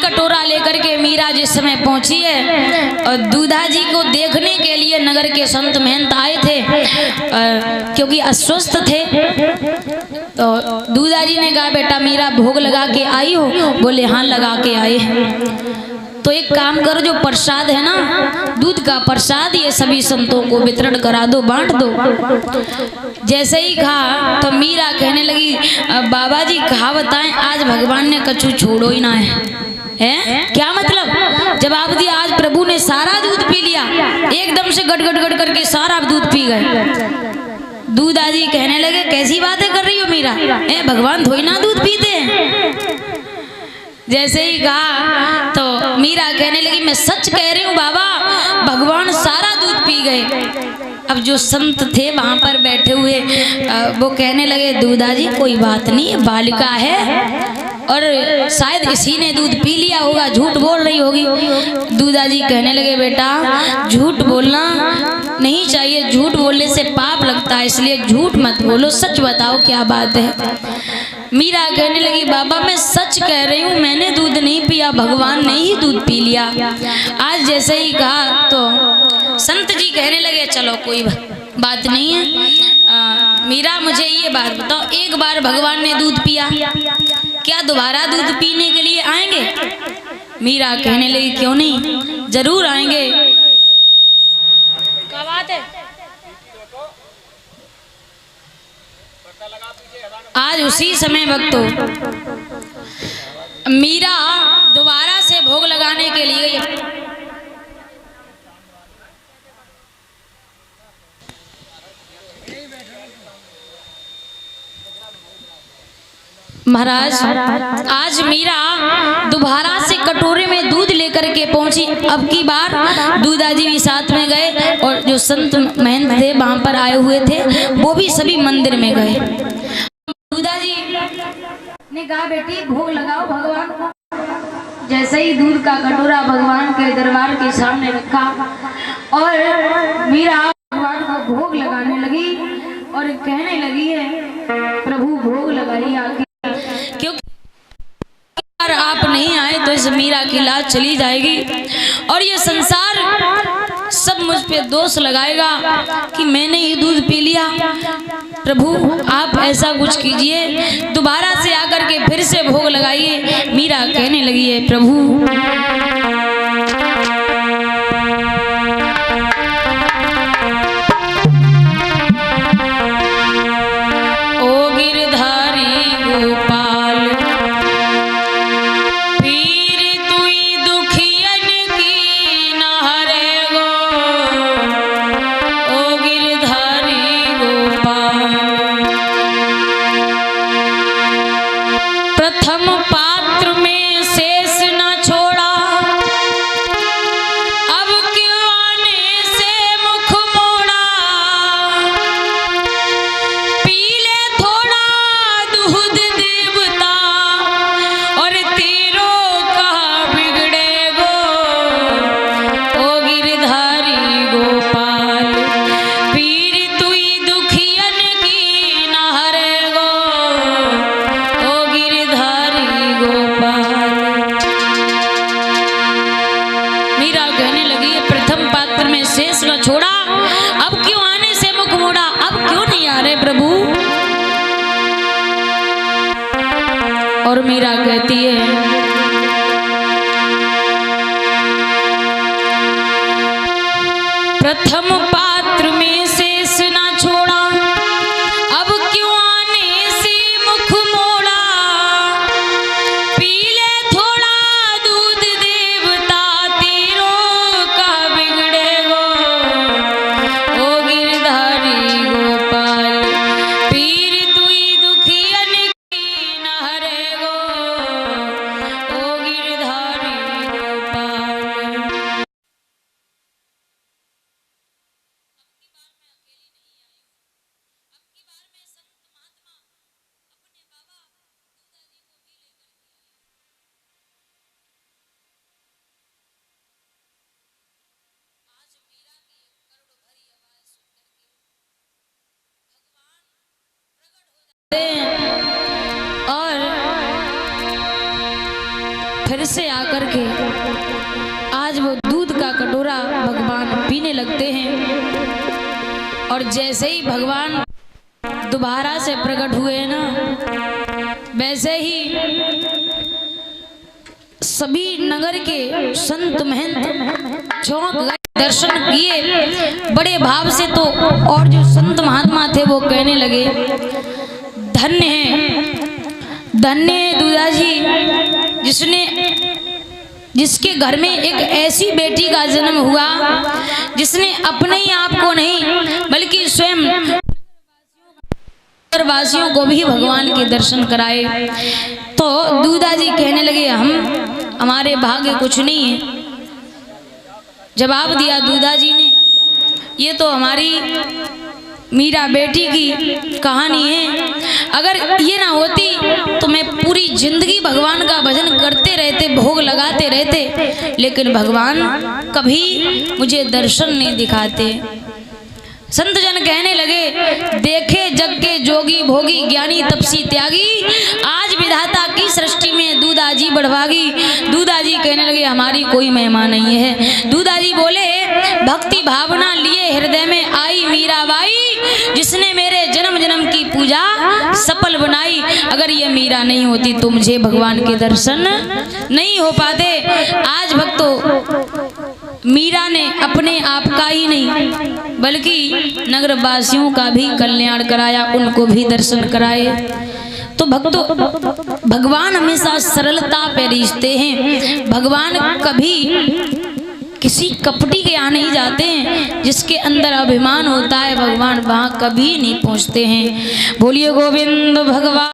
कटोरा लेकर के मीरा जिस समय पहुंची है और दूधा जी को देखने के लिए नगर के संत महंत आए थे, क्योंकि अस्वस्थ थे। तो दूधा जी ने कहा बेटा मीरा भोग लगा के आई हो? बोले हाँ लगा के आए हैं। तो एक काम करो, जो प्रसाद है ना दूध का प्रसाद, ये सभी संतों को वितरण करा दो, बांट दो। जैसे ही कहा तो मीरा कहने लगी बाबा जी कहा बताएं, आज भगवान ने कछु छोड़ो ही ना है? क्या मतलब? जब आप दिया आज प्रभु ने सारा दूध पी लिया, एकदम से गट गट गट करके सारा दूध पी गए। दूधा जी कहने लगे कैसी बातें कर रही हो मीरा, भगवान थोड़ी ना दूध पीते हैं। जैसे ही कहा तो मीरा कहने लगी मैं सच कह रही हूँ बाबा, भगवान सारा दूध पी गए। अब जो संत थे वहां पर बैठे हुए वो कहने लगे दूधा जी कोई बात नहीं, बालिका है और शायद इसी ने दूध पी लिया होगा, झूठ बोल रही होगी। दूधा जी कहने लगे बेटा झूठ बोलना नहीं चाहिए, झूठ बोलने से पाप लगता है, इसलिए झूठ मत बोलो, सच बताओ क्या बात है। मीरा कहने लगी बाबा मैं सच कह रही हूँ, मैंने दूध नहीं पिया, भगवान ने ही दूध पी लिया। आज जैसे ही कहा तो संत जी कहने लगे चलो कोई बात नहीं है, मीरा मुझे ये बात बताओ, एक बार भगवान ने दूध पिया, क्या दोबारा दूध पीने के लिए आएंगे? मीरा कहने लगी क्यों नहीं, जरूर आएंगे। क्या बात है? आज उसी समय भक्तों मीरा दोबारा से भोग लगाने के लिए महाराज, आज मीरा दोबारा से कटोरे में दूध लेकर के पहुंची। अब की बार दूधा जी भी साथ में गए और जो संत महंत थे वहां पर आए हुए थे वो भी सभी मंदिर में गए। दूधा जी ने कहा बेटी भोग लगाओ भगवान को। जैसे ही दूध का कटोरा भगवान के दरबार के सामने रखा और मीरा भगवान को भोग लगाने लगी और कहने लगी है प्रभु भोग लगाइए आके, क्योंकि अगर आप नहीं आए तो इस मीरा की लाज चली जाएगी और ये संसार सब मुझ पे दोष लगाएगा कि मैंने ये दूध पी लिया। प्रभु आप ऐसा कुछ कीजिए, दोबारा से आकर के फिर से भोग लगाइए। मीरा कहने लगी है प्रभु प्रथम पात्र में शेष न छोड़ा, अब क्यों आने से मुख मोड़ा, पी ले थोड़ा दूध देवता और तेरो कहा बिगड़े गो, ओ गिरधारी गोपाल पीर तुई दुखियन की न हरे गो, ओ गिरधारी गोपाल। मीरा कहने लगी प्रथम पात्र में शेष न छोड़ा, अब क्यों आने से मुख मोड़ा, अब क्यों नहीं आ रहे प्रभु। और मीरा कहती है प्रथम पात्र में शेष न छोड़ा, अब क्यों आने से मुख मोड़ा, पी ले थोड़ा दूध देवता तेरो का बिगड़े गो, ओ गिरधारी गोपाल पीर तुई दुखियन की न हरे गो, ओ गिरधारी गोपाल। से आकर के आज वो दूध का कटोरा भगवान पीने लगते हैं। और जैसे ही भगवान दोबारा से प्रकट हुए ना, वैसे ही सभी नगर के संत महंत चौंक गए, दर्शन किए बड़े भाव से। तो और जो संत महात्मा थे वो कहने लगे, धन्य है दूधा जी जिसके घर में एक ऐसी बेटी का जन्म हुआ जिसने अपने ही आप को नहीं बल्कि स्वयं वासियों को भी भगवान के दर्शन कराए। तो दूधा जी कहने लगे, हमारे भाग्य कुछ नहीं है। जवाब दिया दूधा जी ने, ये तो हमारी मीरा बेटी की कहानी है। अगर ये ना होती तो मैं पूरी जिंदगी भगवान का भजन करते रहते, भोग लगाते रहते, लेकिन भगवान कभी मुझे दर्शन नहीं दिखाते। संत जन कहने लगे, देखे जग के जोगी भोगी ज्ञानी तपसी त्यागी, आज विधाता की सृष्टि में दूधा जी बढ़भागी। दूधा जी कहने लगे, हमारी कोई महिमा नहीं है। दूधा जी बोले, भक्ति भावना लिए हृदय में आई मीराबाई, जिसने मेरे जन्म जन्म की पूजा सफल बनाई। अगर ये मीरा नहीं होती तो मुझे भगवान के दर्शन नहीं हो पाते। आज भक्तों, मीरा ने अपने आप का ही नहीं बल्कि नगर वासियों का भी कल्याण कराया, उनको भी दर्शन कराए। तो भक्तों, भगवान हमेशा सरलता पे रिश्ते हैं। भगवान कभी किसी कपटी के यहाँ नहीं जाते हैं। जिसके अंदर अभिमान होता है भगवान वहाँ कभी नहीं पहुँचते हैं। बोलिए गोविंद भगवान।